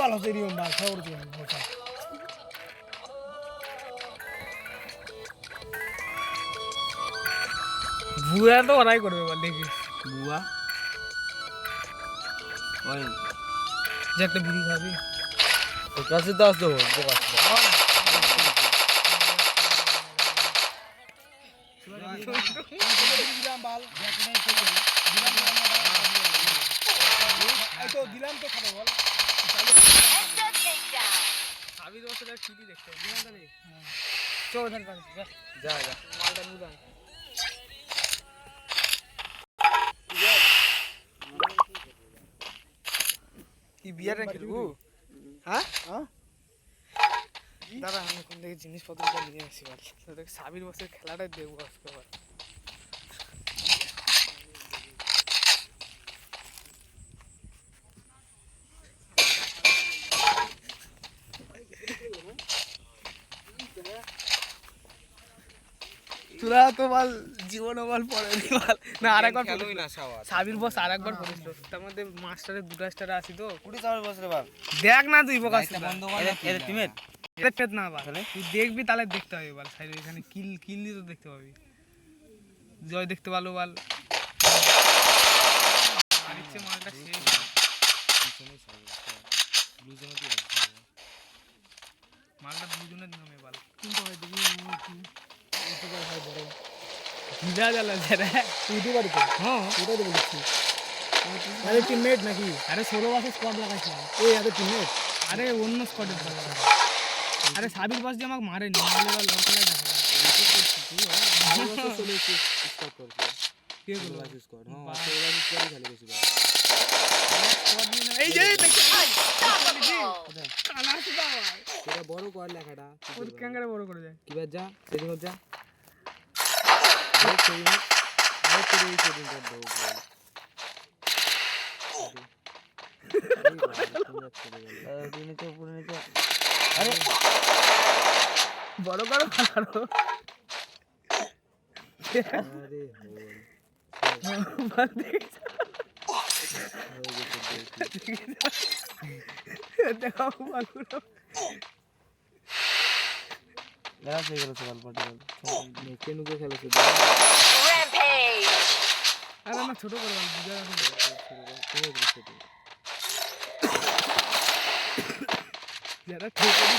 বাল হচ্ছে এরকম বাল খবর দিন বসা বুয়া তো ওরাই করবে বল দেখি বুয়া ওই যে একটা বিড়ি খাবি তোর কাছে তো আসতো দিলাম বাল এই তো দিলাম তো খাবো বল আমি তো আসলে টিভি দেখতে দিলাম তাহলে চৌধুরী যা যা মালটা নিলাম কি বিয়ার খেলবো হ্যাঁ দাদা আমি কোন থেকে জিনিসপত্রটা নিয়ে আসি বল তোদের সাবির বসের খেলাটাই দেখবো আজকে আবার তোরা তো বল জীবন বল পড়ে বল না আরেকবার খেলোই না শাওয়ার সাবির বস আরেকবার পড়েছিল তার মধ্যে মাস্টারের দুটো স্টার আসি তো কুড়ি সাবির বস রে বাপ দেখ না তুই বোকা বন্ধ করে এর টিমের এটা পেত না বাল তুই দেখবি তাহলে দেখতে হবে বল সাইড এখানে কিল কিল দিয়ে তো দেখতে পাবি জয় দেখতে ভালো বল আর ইচ্ছে মালটা শেষ মালটা দুজনের নামে বল কিন্তু হয় দেখি হয় বড় ভিজা জ্বালা রে তুই তো বাড়িতে হ্যাঁ ওটাই তো বলছি আরে টিমমেট নাকি আরে 16 বছর স্কোয়াড লাগাইছি ওই আরে টিমমেট আরে অন্য স্কোয়াডের আরে সাবির বস যে আমাকে মারেনি মারলে বা লড় খেলায় দেখা এই যে বড় কর লেখাটা ক্যাঙ্গারে বড় করে যায় কি বাদ যা সেদিন যা বড় করো আরো দেখো বালুটা আরে না ছোট করে বল বুঝা যারা ঠিক আছে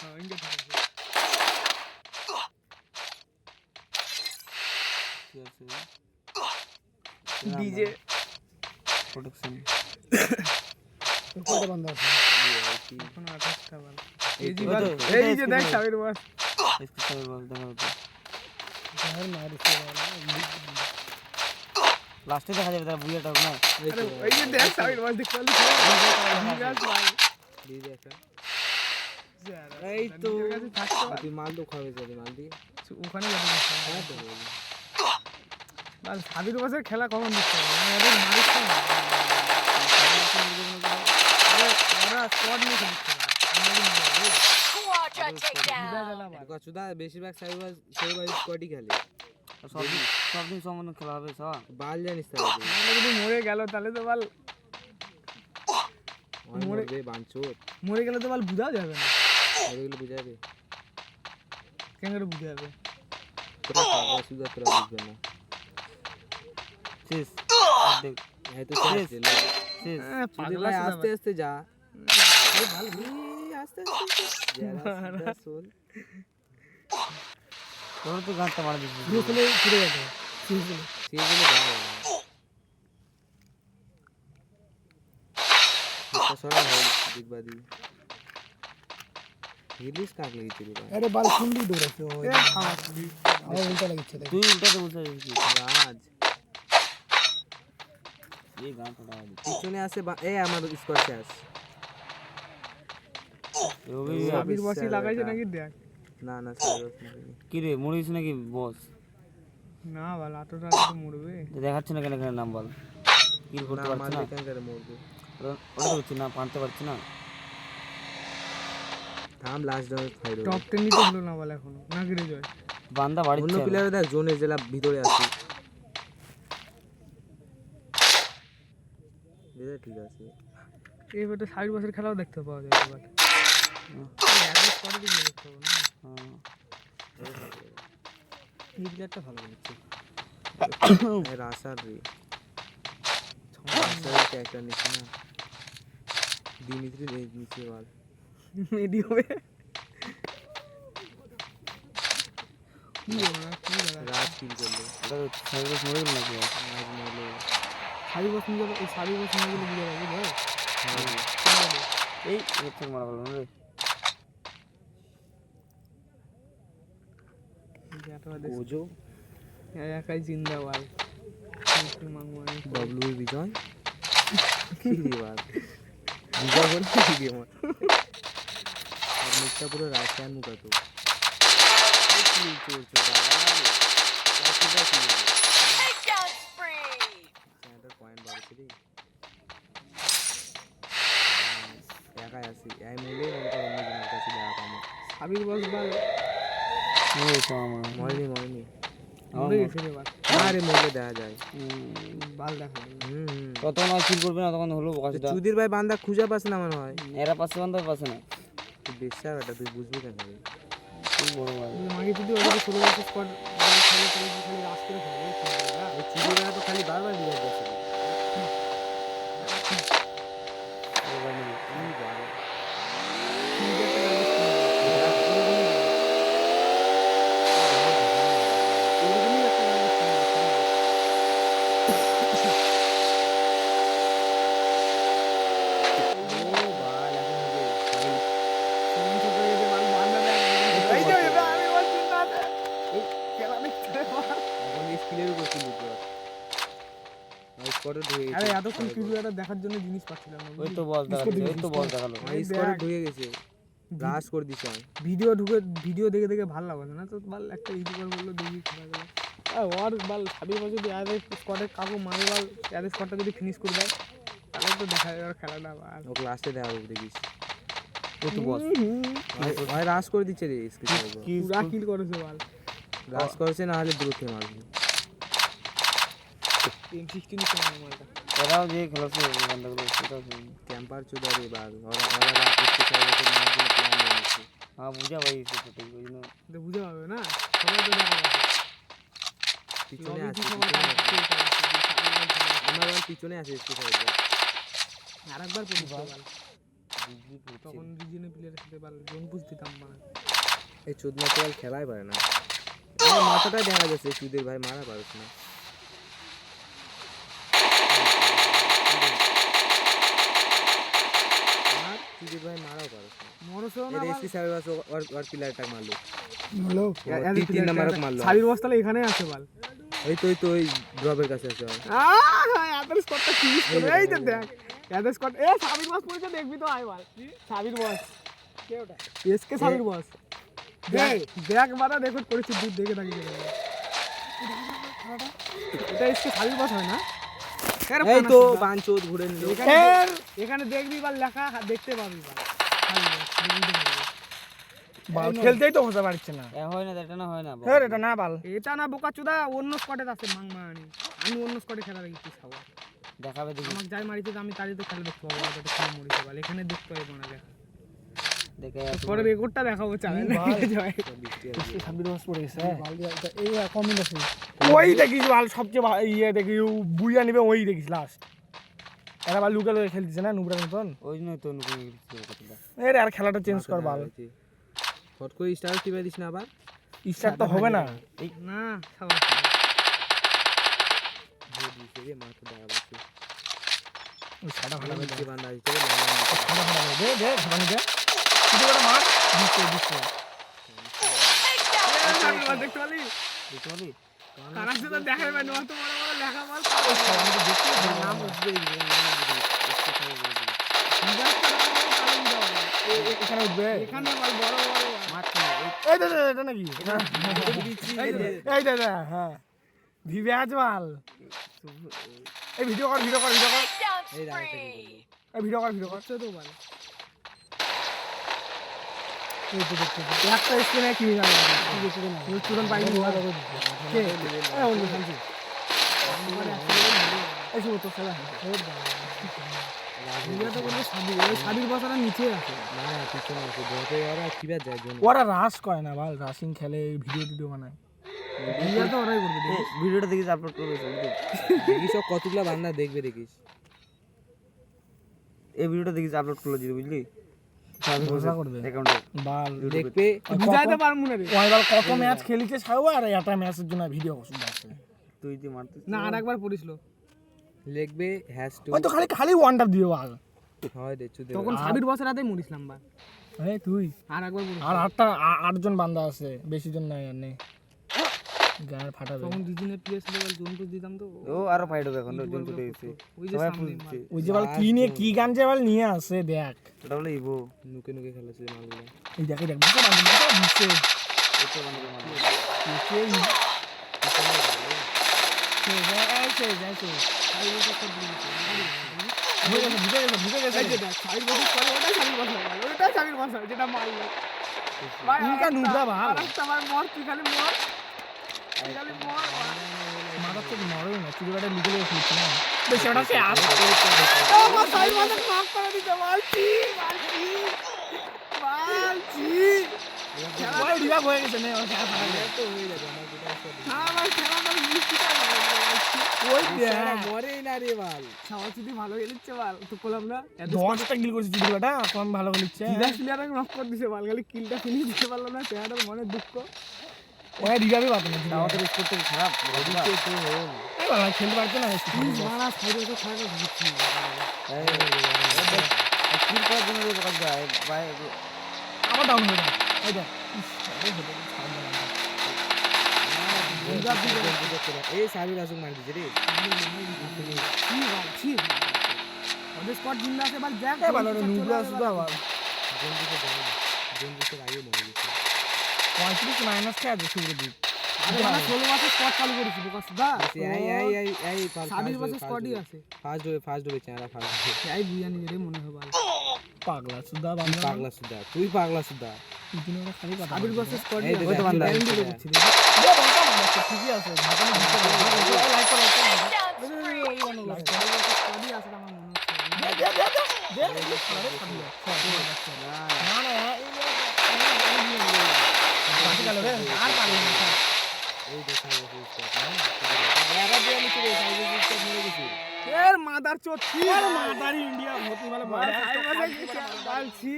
হ্যাঁ ইনকে ঠিক আছে ডিজে প্রোডাকশন কত বন্ধ আছে এখন 28টা বল এই যে দেখ সাবির বস इसको साबिर बस দেখা হচ্ছে যার মারিছে লাস্টে দেখা যাবে তার বুইয়াটা না এই যে দেখ সাবির বস দেখতে পারলি ডিজে একটা এই তো তুই মাল তো খাবে যাবে মাল দি ওখানে যাবে বল সাবির বসের খেলা কখন দেখতে হবে এদের মারিছে না ওরা স্কোয়াড নিয়ে খেলছে আমরা বেশিরভাগ সাইবার স্কোয়াডই খেলে সব দিন সমান খেলা হবে সব বাল জানিস যদি মরে গেল তাহলে তো বল মরবে বাঞ্চোর মরে গেলে তো বল বুঝাও যাবে না মরে গেলে বুঝাবে কেন করে বুঝাবে তোরা সুদা তোরা বুঝবে না শেষ দেখ এই তো শেষ শেষ পাগলা আস্তে আস্তে যা ভালো আস্তে আস্তে যারা শুন তোর তো গানটা মারা দিবি দুসলে ফিরে যাবে সিজলে যাও এটা সরা হল দিগবাদি রিলিজ কাক লাগিছে রে আরে বাল খুন্ডি দৌড়াছে ও আর উল্টা লাগিছে তুই উল্টাতে বলছিস রাজ এই গান পড়া পিছনে আছে এ আমার স্কোর শেষ সাবির বসই লাগাইছে নাকি দেখ না না সাবির কি রে মরিস নাকি বস না বল আটোটা তো মরবে দেখাচ্ছে না কেন এখানে নাম বল কিল করতে পারছ না কেন করে মরবে ওটা হচ্ছে না পানতে পারছ না থাম লাস্ট ডাউন ফাইট টপ 10 নিতে হলো না বল এখনো না গিরে যায় বান্দা বাড়ি অন্য প্লেয়ার দেখ জোনে জেলা ভিতরে আছে ঠিক আছে এবারে 60 বছর খেলাও দেখতে পাওয়া যাবে এবার অ্যাভারেজ করে দিলে দেখতে পাবো না এই প্লেয়ারটা ভালো বলেছে রাসার রে ছমাসের একটা নিচে না দিমিত্রি নিচে বল মিডিয়ামে রাজ কিল করলো সার্ভিস মরে গেল নাকি রাজ মারলো 60 বছর নিয়ে এই 60 বছর নিয়ে গেলে বুঝে যাবে ভাই এই হচ্ছে মারা গেল রে ওজো একাই জিন্দাবাদ মাংমানি ডব্লিউ বিজয় কি দিবার বিজয় বলে কি দিয়ে আমার আর মুখটা পুরো রাশিয়ান মুখ তো কি করছো পয়েন্ট বাড়ছে রে একাই আছি এই মিলে অন্য জনের কাছে দেখা পাবো আবির বস বল মরেনি মরে গেছে রে বাল আরে মরে দেখা যায় বাল দেখা কত না কিল করবে না তখন হলো বকাশটা চুদির ভাই বান্দা খুঁজে পাচ্ছে না মনে হয় এরা পাশে বান্ধব পাশে না তুই বেশা বেটা তুই বুঝবি কেন রে খুব বড় ভাই মাগে যদি ওদের 16 বছর স্কোয়াড খেলে খালি রাস করে খেলে এই চুদির ভাই তো খালি বারবার বিরাট যাচ্ছে আরে এতক্ষণ ক্রিকেটটা দেখার জন্য জিনিস পাচ্ছিলাম না ওই তো বল দেখালো ওই তো বল দেখালো স্কোরে ঢুকে গেছে রাশ করে দিছে ভিডিও দেখে দেখে ভালো লাগছে না তো বাল একটা ইউটিউবার বললো দেখি খেলা গেল ওর বাল 26 বছর যদি আগে স্কোয়াডে কাকু মারে বাল এদের স্কোয়াডটা যদি ফিনিশ করে দেয় তাহলে তো দেখা যাবে খেলাটা বাল ও লাস্টে দেখা হবে দেখিস ওই তো বল ভাই রাশ করে দিচ্ছে রে স্ক্রিন পুরা কিল করেছে বাল রাশ করেছে না হলে দ্রুত মারবে M16 নিতে মানে মালটা এরাও যে খেলাছে বান্ধবগুলো সেটাও ক্যাম্পার চুদা রে বাল ওরা রাত করতে চাই ওদের মারার জন্য প্ল্যান নিয়েছে হ্যাঁ বুঝা ভাই সেটা ঠিক ওই জন্য তো বুঝে পাবে না সবাই তো দেখা পাবে পিছনে আছে সবাই আমার বাল পিছনে আছে স্কুল সাইডে আরেকবার পড়ি বাল বুঝলি তো তখন রিজনে প্লেয়ারের সাথে বাল জোন পুজ দিতাম মানে এই চুদনা তো খেলাই পারে না আমার মাথাটাই দেখা যাচ্ছে চুদের ভাই মারা পারছ না আর চুদের ভাই মারাও পারছ না মরছো না এর এসি সাহেব আছে ওর পিলারটা মারলো হলো তিন নাম্বার মারলো সাবির বস্তালে এখানে আছে বাল এই তো ওই ড্রপের কাছে আছে এদের স্কটটা ফিনিশ করে এই তো দেখ এদের স্কট এ সাবির বস পড়ছে দেখবি তো আয় বাল সাবির বস কে ওটা এসকে সাবির বস দেখ বাদা দেখো করেছি দূর দেখে থাকি এটা এসকে সাবির বস হয় না এই তো বাঞ্চোদ ঘুরে নিল এখানে দেখবি বাল লেখা দেখতে পাবি বাল খেলতেই তো হতে পারছে না হয় না এটা না হয় না এটা না বাল এটা না বোকাচোদা অন্য স্কোয়াডে আছে মাংমানি আমি অন্য স্কোয়াডে খেলা দেখি খাওয়া দেখাবে দেখি আমাকে যাই মারিতে আমি তারই তো খেলা দেখতে পাবো এটা খেলে মরিতে বাল এখানে দেখতে পাবো না দেখা দেখে পরে রেকর্ডটা দেখাবো চ্যানেলে জয় সাবির বস পড়ে গেছে এই কমেন্ট আছে ওই দেখিস বাল সবচেয়ে ইয়ে দেখি বুইয়া নিবে ওই দেখিস লাস্ট এরা বাল লুকা লুকা খেলতেছে না নুবরার মতন ওই জন্যই তো নতুন কথাটা এর আর খেলাটা চেঞ্জ কর বাল ফট করে স্টার টিপে দিস না আবার স্টার্ট তো হবে না এই না সবাই ভোট দিছে রে মাথা দেখা যাচ্ছে ওই সাদা ভালো যে বান্দা আছে সাদা ভালো দে দে ভালো দে কিছু করে মার দিচ্ছে দেখতে পালি দেখতে পাবি কারা সেটা দেখাই পাই না তো বড় বড় লেখা মাল আমি তো দেখতে নাম বুঝতে এখানে উঠবে এখানে মাল বড় বড় মাঠ এই দে এটা নাকি এই দে হ্যাঁ ভিভে আজ মাল এই ভিডিও কর এই রাইটটা কি এই ভিডিও কর তো মাল এই তো দেখতে একটা স্ক্রিনে কি হয়ে গেল স্টুডেন্ট পাইনি কে এই অন্য শান্তি এই সব তো খেলা জিজ্ঞাসা করলে সাবির ওই সাবির বসাটা নিচে আছে না না পিছনে আছে ধরতে ওরা কিবার যায় জন্য ওরা রাশ করে না ভাই রাশিং খেলে ভিডিও টিডিও বানায় জিজ্ঞাসা তো ওরাই করবে দেখিস। ভিডিওটা দেখিস আপলোড করবে বুঝলি দেখিস সব কতগুলো বান্দা দেখবে দেখিস এই ভিডিওটা দেখিস আপলোড করলো যদি বুঝলি ঘোষণা করবে অ্যাকাউন্টে বাল দেখবে বুঝাইতে পারমু না রে ওই বাল কত ম্যাচ খেলিছে ছাড়ো আর একটা ম্যাচের জন্য ভিডিও করছে তুই তুই মারতে না আরেকবার পড়িসলো লিখবে হ্যাশ টু ওই তো খালি খালি ওয়ান্ডার দিও বাল হয় রে চুদে তখন সাবির বসের হাতে মরিসলাম বা এই তুই আর একবার আর আটজন বান্দা আছে বেশি জন নাই আর নেই গায়ের ফাটাবে তখন দুজনের প্লেস ছিল বল জোন পুশ দিতাম তো ও আরো ফাইট হবে এখন জন ছুটে গেছে সবাই ফুলছে ওই যে বল কি নিয়ে কি গান যে বল নিয়ে আসে দেখ ওটা বলে ইভো নুকে নুকে খেলেছে মালগুলো এই দেখে দেখ বুঝতে পারছিস দিচ্ছে এটা বানাবে মারবে হয়ে গেছে না তো হয়ে যাবে আমার গোটা ওই মরেই না রে বাল সাওয়াচিদি ভালো খেলিচ্ছে বাল তো করলাম না 10টা কিল করেছে জিদিবাটা কম ভালো খেলিচ্ছে জিদা প্লেয়ার নক করে দিছে বাল খালি কিলটা ফিনিশ দিতে পারলো না চেহারার মনে দুঃখ ওই রিভাবে বাদ না আমাদের স্কোর থেকে খারাপ এই বাল খেলতে পারছে না মারা সাইডে তো খারাপ হচ্ছে কিল করার জন্য কাজ যায় ভাই আবার ডাউন হয়ে যায় এই দেখ এই সাবির আসুক মার দিছে রে ওদের স্কোয়াড জিন্দা আছে বাল দেখ এ বাল নুবলা সুদা বাল জন্ডিসের আগে মরে গেছে 35 মাইনাস কে আছে শুরু দিক আমরা 16 মাসে স্কোয়াড চালু করেছি বোকা সুদা এই সাবির বসে স্কোয়াডই আছে ফার্স্ট হবে চেহারা ফার্স্ট এই বুয়ানি রে মনে হয় বাল পাগলা সুদা বান্দা পাগলা সুদা তুই পাগলা সুদা তিনজনের কথা খালি কথা সাবির বসে স্কোয়াডই এই আছে তো ওই তো বান্দা গ্যারান্টি গ্যারান্টি দিচ্ছি। দিচ্ছি ঠিকই আছে ঢাকানো দিতে লাইক করো স্কোয়াডই আছে আমার মনে হচ্ছে না না আর পারবে না এই দেখা এরা দিয়ে নিচে রে সাইজে মরে গেছে এর মাদার চোদ এর মাদার ইন্ডিয়া মতি বলে মাদার বালছি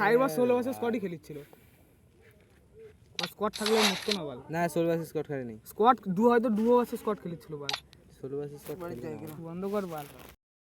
সাইবার 16 বছর স্কোয়াডই খেলিছিল স্কোয়াড থাকলে মুক্ত না বল না 16 ভার্সেস স্কট খেলে নেই স্কোয়াড হয়তো ডুও আছে স্কোয়াড খেলিছিল বল 16 ভার্সেস স্কট বন্ধ কর বল